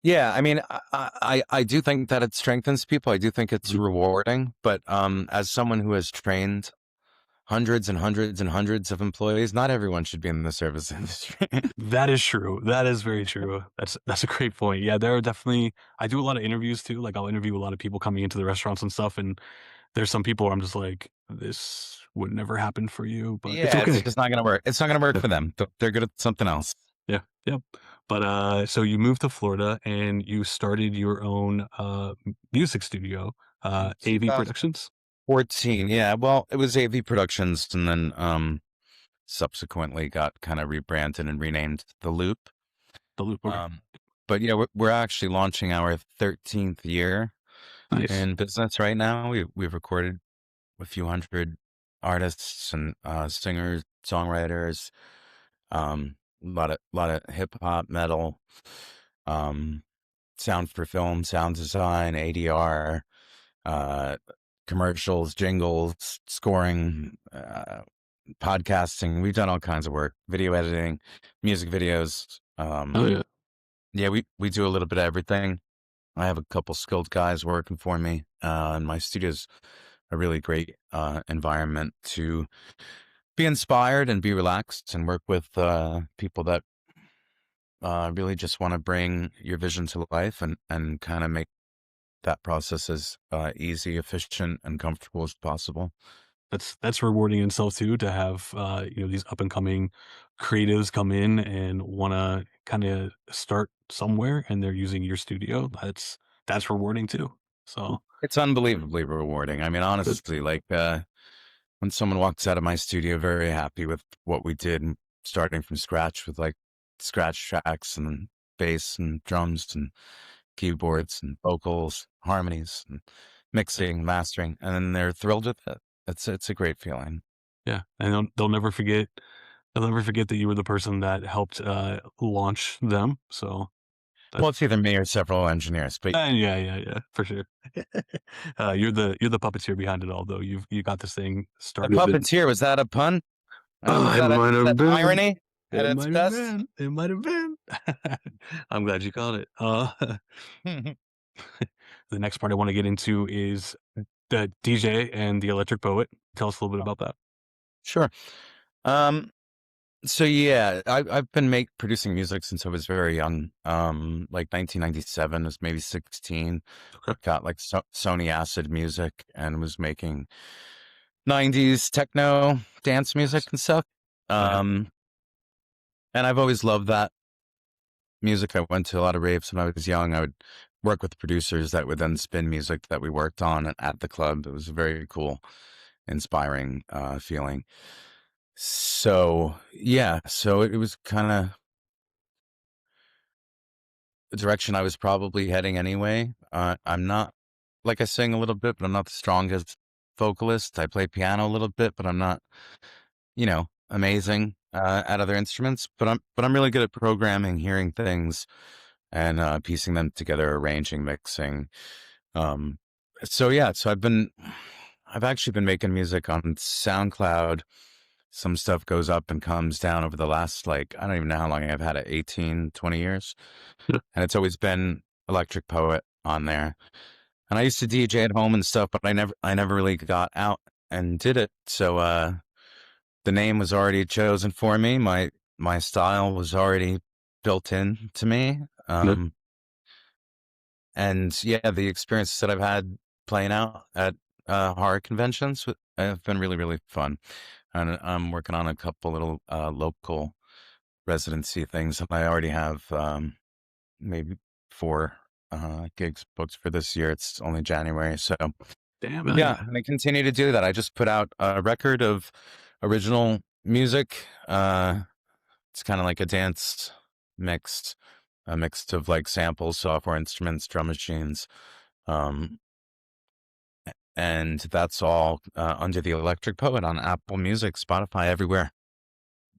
Yeah, I mean, I do think that it strengthens people. I do think it's Mhm. rewarding, but as someone who has trained hundreds and hundreds and hundreds of employees, not everyone should be in the service industry. That is true. That is very true. That's a great point. Yeah, there are definitely I do a lot of interviews too, like, I'll interview a lot of people coming into the restaurants and stuff, and there's some people where I'm just like, "This would never happen for you," but it's Yeah, it's okay. just not gonna work. It's not gonna work Yeah, for them. They're good at something else. yeah, yep. But, so you moved to Florida and you started your own, music studio, AV Productions? 2014. Yeah, well, it was AV Productions, and then subsequently got kind of rebranded and renamed The Loop. The Loop, okay. Um, but yeah, we're actually launching our 13th year Nice. in business right now. We've recorded a few hundred artists and singers, songwriters, a lot of hip hop, metal, um, sound for film, sound design, ADR, uh, commercials, jingles, scoring, podcasting. We've done all kinds of work, video editing, music videos. Oh, yeah. Yeah, we do a little bit of everything. I have a couple skilled guys working for me, and my studio's a really great environment to be inspired and be relaxed and work with people that really just want to bring your vision to life and kind of make that process as easy, efficient, and comfortable as possible. That's rewarding in itself too to have, these up and coming creatives come in and wanna kinda start somewhere, and they're using your studio. That's rewarding too. So, It's unbelievably rewarding. I mean, good. honestly, like when someone walks out of my studio very happy with what we did, and starting from scratch with like scratch tracks and bass and drums and keyboards and vocals, harmonies and Yeah, mixing, mastering, and then they're thrilled with it. It's a great feeling. yeah, and they'll never forget I'll never forget that you were the person that helped, launch them, so Well, that's it's either me or several engineers, but yeah, yeah, yeah, for sure. You're the puppeteer behind it all, though. You got this thing a started. puppeteer, was that a pun? Oh, it might Was that have been. irony at It its might have best? been. It might have been. I'm glad you caught it. The next part I wanna get into is the DJ and the Electric Poet. Tell us a little bit about that. Sure. Um, so yeah, I've been producing music since I was very young. Like 1997, was maybe 16. Okay. Got like Sony Acid Music and was making 90s techno dance music Nice. and stuff. Yeah. Um, and I've always loved that music. I went to a lot of raves when I was young. I would work with producers that would then spin music that we worked on at the club. It was a very cool, inspiring feeling. So yeah, so it was kind of the direction I was probably heading anyway. I'm not like I sing a little bit, but I'm not the strongest vocalist. I play piano a little bit, but I'm not, amazing at other instruments. But I'm really good at programming, hearing things, and piecing them together, arranging, mixing. Um, so yeah, so I've actually been making music on SoundCloud. Some stuff goes up and comes down over the last, like, I don't even know how long I've had it, 18, 20 years. Yeah. And it's always been Electric Poet on there. And I used to DJ at home and stuff, but I never really got out and did it. So, the name was already chosen for me. My style was already built in to me. Yeah. And yeah, the experiences that I've had playing out at horror conventions have been really, really fun. And I'm working on a couple little local residency things. And I already have maybe 4 gigs booked for this year. It's only January. So Damn, yeah, yeah. and I continue to do that. I just put out a record of original music. It's kind of like a dance mix, a mix of like samples, software instruments, drum machines. Um, and that's all under the Electric Poet on Apple Music, Spotify, everywhere.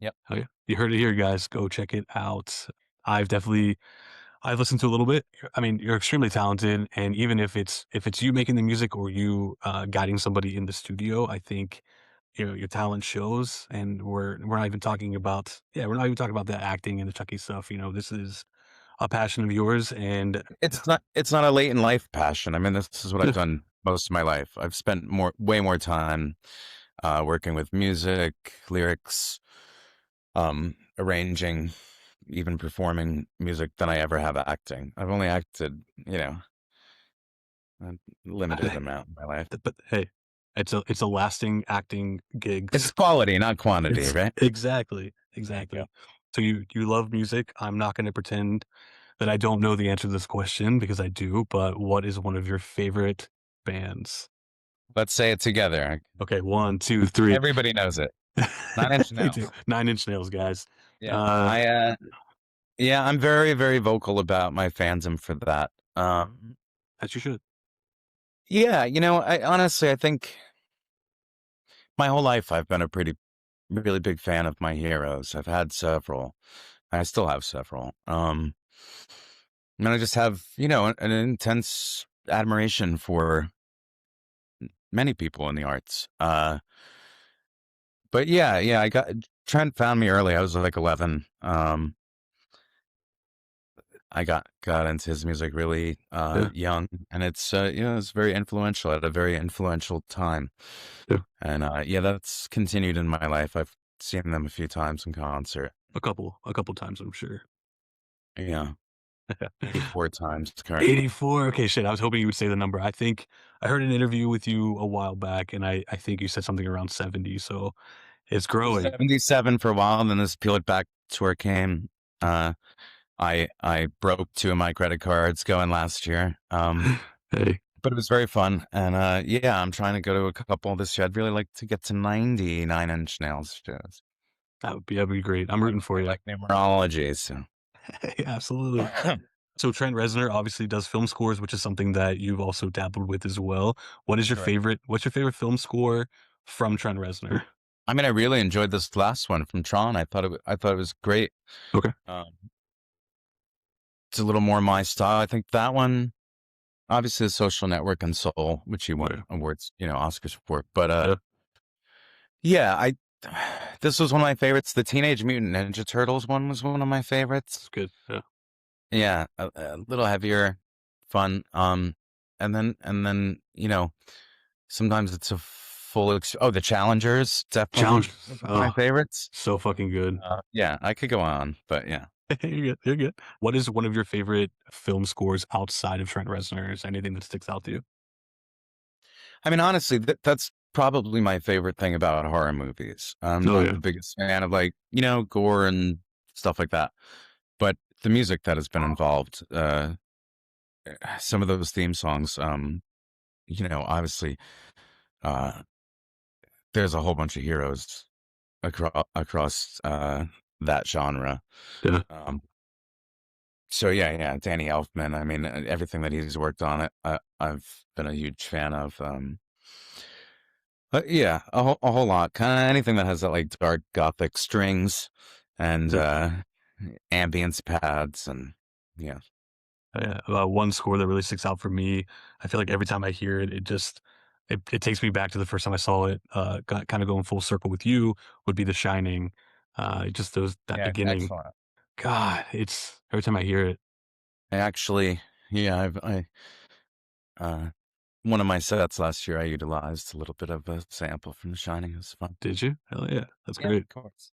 Yep. Oh, yeah. You heard it here, guys. Go check it out. I've definitely I've listened to a little bit. I mean, you're extremely talented, and even if it's you making the music or you, guiding somebody in the studio, I think, your talent shows, and we're not even talking about we're not even talking about the acting and the Chucky stuff, this is a passion of yours, and It's not a late in life passion. I mean, this is what I've done most of my life. I've spent way more time working with music, lyrics, arranging, even performing music than I ever have acting. I've only acted, a limited amount in my life. but hey, it's a lasting acting It's gigs. quality, not quantity, It's right? exactly, There you go. exactly. So you love music. I'm not gonna pretend that I don't know the answer to this question because I do, but what is one of your favorite bands? Let's say it together. Okay, 1, 2, 3. Everybody knows it. Nine Inch They do. Nails. 9 Inch Nails, guys. Yeah. Uh, Yeah, I'm very, very vocal about my fandom for that. as you should. Yeah, I think my whole life I've been a pretty, really big fan of my heroes. I've had several. I still have several. And I just have, an intense admiration for many people in the arts. But yeah, Trent found me early. I was like 11. I got into his music really Yeah, young, and it's very influential at a very influential time. yeah. And yeah, that's continued in my life. I've seen them a few times in concert. A couple times, I'm sure. Yeah, 84 times currently. 84. Okay, shit. I was hoping you would say the number. I think I heard an interview with you a while back, and I think you said something around 70. So it's growing. 77 for a while, and then this Peel It Back tour came. Uh, I broke 2 of my credit cards going last year. Hey, But it was very fun, and yeah, I'm trying to go to a couple this year. I'd really like to get to 99 Inch Nails shows. that'd be great. I'm rooting for I you. like numerology, so. Absolutely. So Trent Reznor obviously does film scores, which is something that you've also dabbled with as well. What is your Correct. favorite? What's your favorite film score from Trent Reznor? I mean, I really enjoyed this last one from Tron. I thought it was great. Okay. Um, it's a little more my style. I think that one, obviously, the Social Network and Soul, which he Oh, won yeah. awards, Oscars for. But Yeah. yeah, I this was one of my favorites. The Teenage Mutant Ninja Turtles one was one of my favorites. It's good. Yeah. Yeah, a little heavier, fun. And then sometimes it's a oh, the Challengers, definitely Challenge. one of my Oh, favorites. so fucking good. Yeah, I could go on, but yeah. You're good. You're good. What is one of your favorite film scores outside of Trent Reznor's? Anything that sticks out to you? I mean, honestly, that's probably my favorite thing about horror movies. I'm Oh not yeah. the biggest fan of like, gore and stuff like that, but the music that has been involved, some of those theme songs, obviously, uh, there's a whole bunch of heroes across that genre. Yeah. Um, so yeah, yeah, Danny Elfman. I mean, everything that he's worked on, I've been a huge fan of. But yeah, a whole lot. Kind of anything that has that like dark gothic strings and Yeah. ambience pads and yeah. Yeah. One score that really sticks out for me. I feel like every time I hear it, it takes me back to the first time I saw it. Kind of going full circle with you would be The Shining. Just those that Yeah, beginning. excellent. God, it's every time I hear it. I actually, yeah, uh one of my sets last year I utilized a little bit of a sample from The Shining. It was fun. Did you? Hell yeah, that's Yeah, great. of course.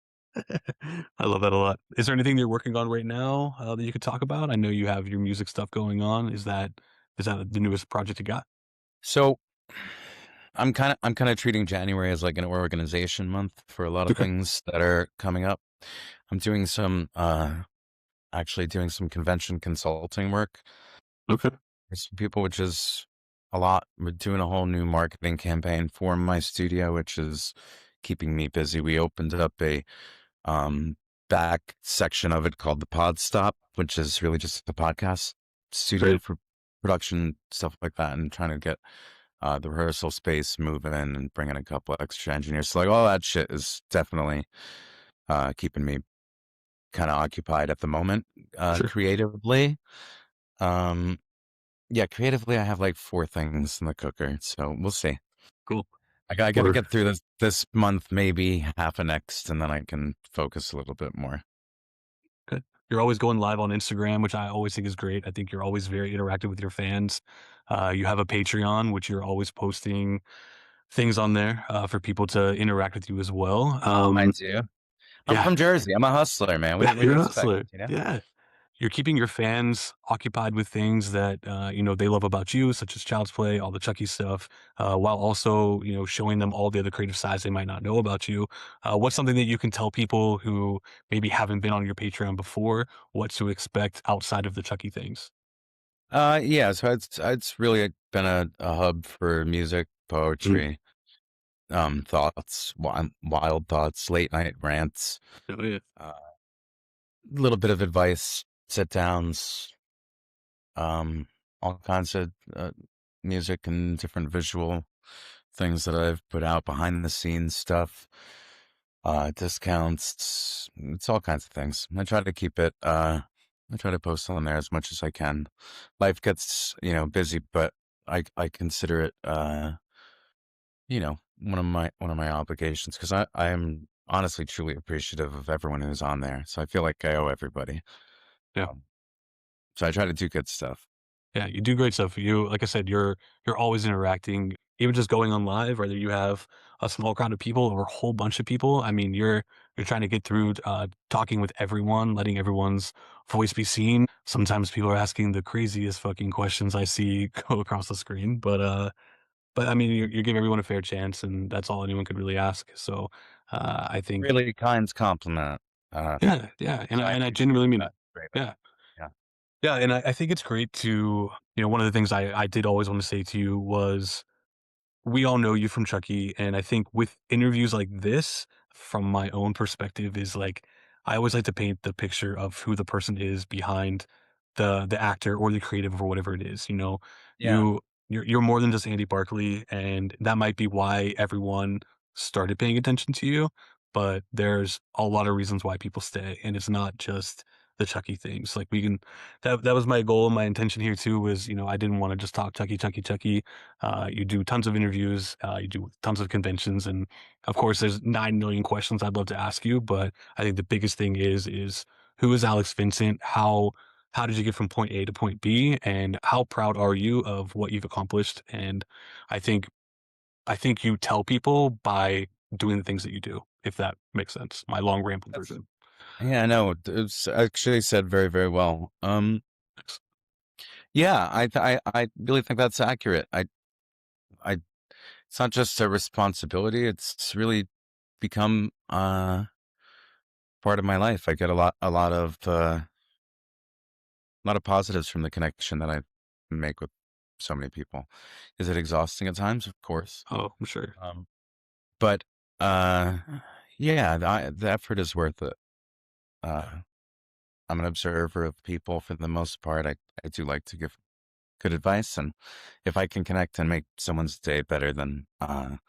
I love that a lot. Is there anything you're working on right now that you could talk about? I know you have your music stuff going on. Is that the newest project you got? So I'm kind of treating January as like an organization month for a lot of Okay. things that are coming up. I'm doing some actually doing some convention consulting work Okay. for some people, which is a lot. We're doing a whole new marketing campaign for my studio, which is keeping me busy. We opened up a um back section of it called the Pod Stop, which is really just a podcast studio Great. for production stuff like that, and trying to get the rehearsal space moving and bringing a couple extra engineers. So like all that shit is definitely keeping me kind of occupied at the moment. Sure. Creatively, um, yeah, creatively, I have like four things in the cooker, so we'll see. Cool. I got to Word. get through this month, maybe half of next, and then I can focus a little bit more. Good. You're always going live on Instagram, which I always think is great. I think you're always very interactive with your fans. You have a Patreon, which you're always posting things on there for people to interact with you as well. I do. I'm Yeah, from Jersey. I'm a hustler, man. What do you're you a expect? hustler. Yeah. You're keeping your fans occupied with things that, they love about you, such as Child's Play, all the Chucky stuff, while also, showing them all the other creative sides they might not know about you. What's something that you can tell people who maybe haven't been on your Patreon before, what to expect outside of the Chucky things? Yeah. So it's really been a hub for music, Mm. poetry, thoughts, wild thoughts, late night rants, Oh, yeah. a little bit of advice, sit downs, all kinds of music and different visual things that I've put out, behind the scenes stuff, discounts. It's all kinds of things. I try to post on there as much as I can. Life gets, busy, but I consider it, one of my obligations because I am honestly truly appreciative of everyone who's on there. So I feel like I owe everybody. Yeah. Um, so I try to do good stuff. Yeah, you do great stuff. Like I said, you're always interacting, even just going on live, whether you have a small crowd of people or a whole bunch of people. I mean, you're trying to get through, talking with everyone, letting everyone's voice be seen. Sometimes people are asking the craziest fucking questions I see go across the screen, but I mean, you give everyone a fair chance, and that's all anyone could really ask. So, I think, Really kind compliment. Uh, yeah, yeah, and so I I appreciate genuinely mean that it. greatly. Yeah. Yeah. Yeah, and I think it's great to one of the things I did always want to say to you was we all know you from Chucky, and I think with interviews like this, from my own perspective, is like I always like to paint the picture of who the person is behind the actor or the creative or whatever it is. Yeah. You you're more than just Andy Barkley, and that might be why everyone started paying attention to you, but there's a lot of reasons why people stay, and it's not just the Chucky things. Like we can that was my goal and my intention here too was, I didn't want to just talk Chucky, Chucky, Chucky. You do tons of interviews, you do tons of conventions, and of course there's 9 million questions I'd love to ask you, but I think the biggest thing is who is Alex Vincent? How did you get from point A to point B, and how proud are you of what you've accomplished? And I think you tell people by doing the things that you do, if that makes sense. My long rambling That's version. Yeah, I know. It's actually said very, very well. Yeah, I really think that's accurate. I it's not just a responsibility, it's really become part of my life. I get a lot of positives from the connection that I make with so many people. Is it exhausting at times? Of course. Oh, I'm sure. Um, but uh yeah, the effort is worth it. Uh I'm an observer of people for the most part. I do like to give good advice, and if I can connect and make someone's day better, then I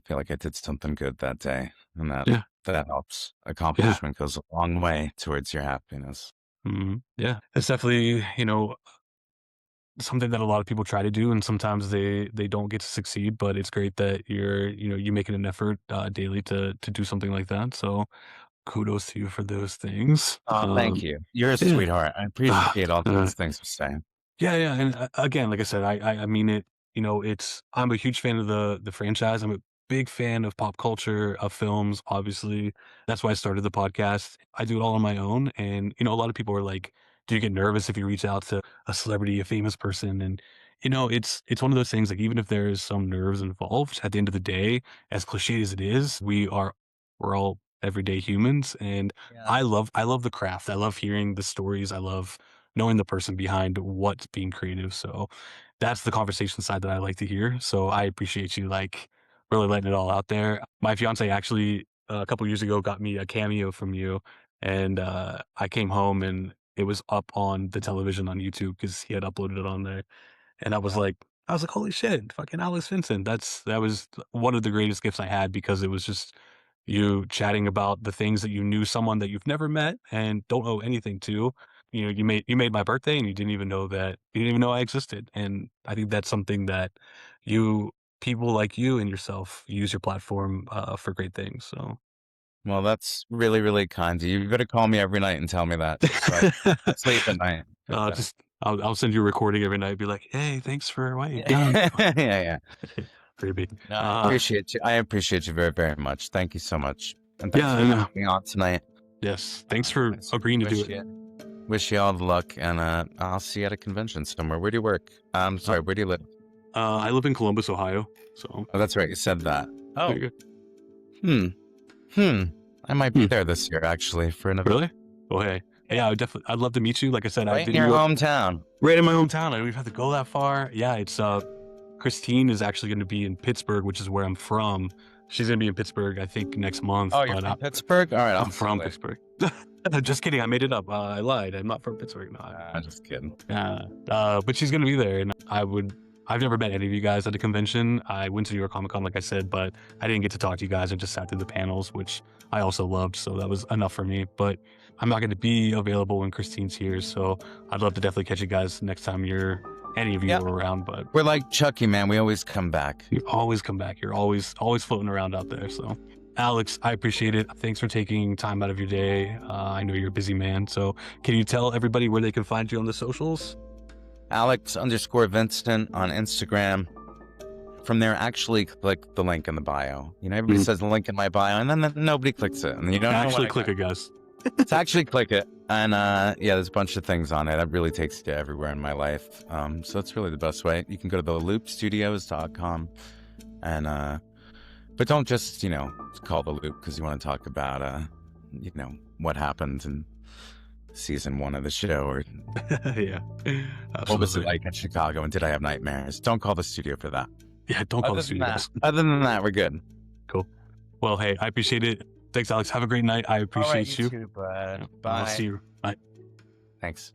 feel like I did something good that day, and Yeah. that helps. Yeah. Accomplishment goes a long way towards your happiness. Yeah. It's definitely, something that a lot of people try to do, and sometimes they don't get to succeed, but it's great that you making an effort daily to do something like that. So kudos to you for those things. Thank you. You're a Yeah. sweetheart. I Uh, appreciate all those things you're saying. Yeah, yeah, and, again, like I said, I mean it. It's I'm a huge fan of the franchise. I'm a big fan of pop culture, of films. Obviously, that's why I started the podcast. I do it all on my own, and a lot of people are like, "Do you get nervous if you reach out to a celebrity, a famous person?" And it's one of those things. Like even if there is some nerves involved, at the end of the day, as cliche as it is, we're all everyday humans, and Yeah. I love the craft. I love hearing the stories. I love knowing the person behind what's being creative. So that's the conversation side that I like to hear. So I appreciate you like really letting it all out there. My fiance actually a couple years ago got me a cameo from you, and I came home and it was up on the television on YouTube because he had uploaded it on there. And I was like, "Holy shit, fucking Alex Vincent." That was one of the greatest gifts I had because it was just you chatting about the things that you knew someone that you've never met and don't owe anything to. You made my birthday and you didn't even know I existed. And I think that's something that you people like you and yourself use your platform for great things. So Well, that's really, really kind of you. You better call me every night and tell me that, so I sleep at night. just I'll send you a recording every night. Be like, "Hey, thanks for what you've done." Yeah, yeah. Maybe. No, I appreciate you. I appreciate you very, very much. Thank you so much, and thanks Yeah, for and having me on tonight. yes. Thanks for agreeing to do it. Wish you all the luck, and I'll see you at a convention somewhere. Where do you work? I'm Uh, sorry. Where do you live? I live in Columbus, Ohio. So Oh, that's right. You said that. there Oh, you hmm, hmm. I might go. be there this year actually for an event. Really? Oh, hey. Yeah, I'd love to meet you. Like I said, I've Right in been your you up hometown. right in my hometown. I don't even have to go that far. Yeah, it's Christine is actually going to be in Pittsburgh, which is where I'm from. She's going to be in Pittsburgh, I think, next month. Oh, you're But from Pittsburgh? All right, I'll I'm see you from later. Pittsburgh. Just kidding. I made it up. I lied. I'm not from Pittsburgh. No. I'm just kidding. But she's going to be there, and I've never met any of you guys at a convention. I went to New York Comic Con, like I said, but I didn't get to talk to you guys. I just sat through the panels, which I also loved. So that was enough for me. But I'm not going to be available when Christine's here. So I'd love to definitely catch you guys next time any of you Yeah. are around. But We're like Chucky, man. We always come back. you always come back. You're always floating around out there. So Alex, I appreciate it. Thanks for taking time out of your day. I know you're a busy man. So can you tell everybody where they can find you on the socials? Alex_Vincent on Instagram. From there, actually click the link in the bio. Everybody says the link in my bio, and then nobody clicks it, and you don't Actually, know click it, guys. It's actually click it, and yeah, there's a bunch of things on it. That really takes you to everywhere in my life. So that's really the best way. You can go to theloopstudios.com, and but don't just call the Loop because you want to talk about what happened in season 1 of the show, or Yeah. what was it Absolutely. like in Chicago, and did I have nightmares? Don't call the studio for that. Yeah, don't call the studio, guys. Other than that, we're good. Cool. Well, hey, I appreciate it. Thanks, Alex. Have a great night. I appreciate you. Too, bud. I'll see you. Bye. Thanks.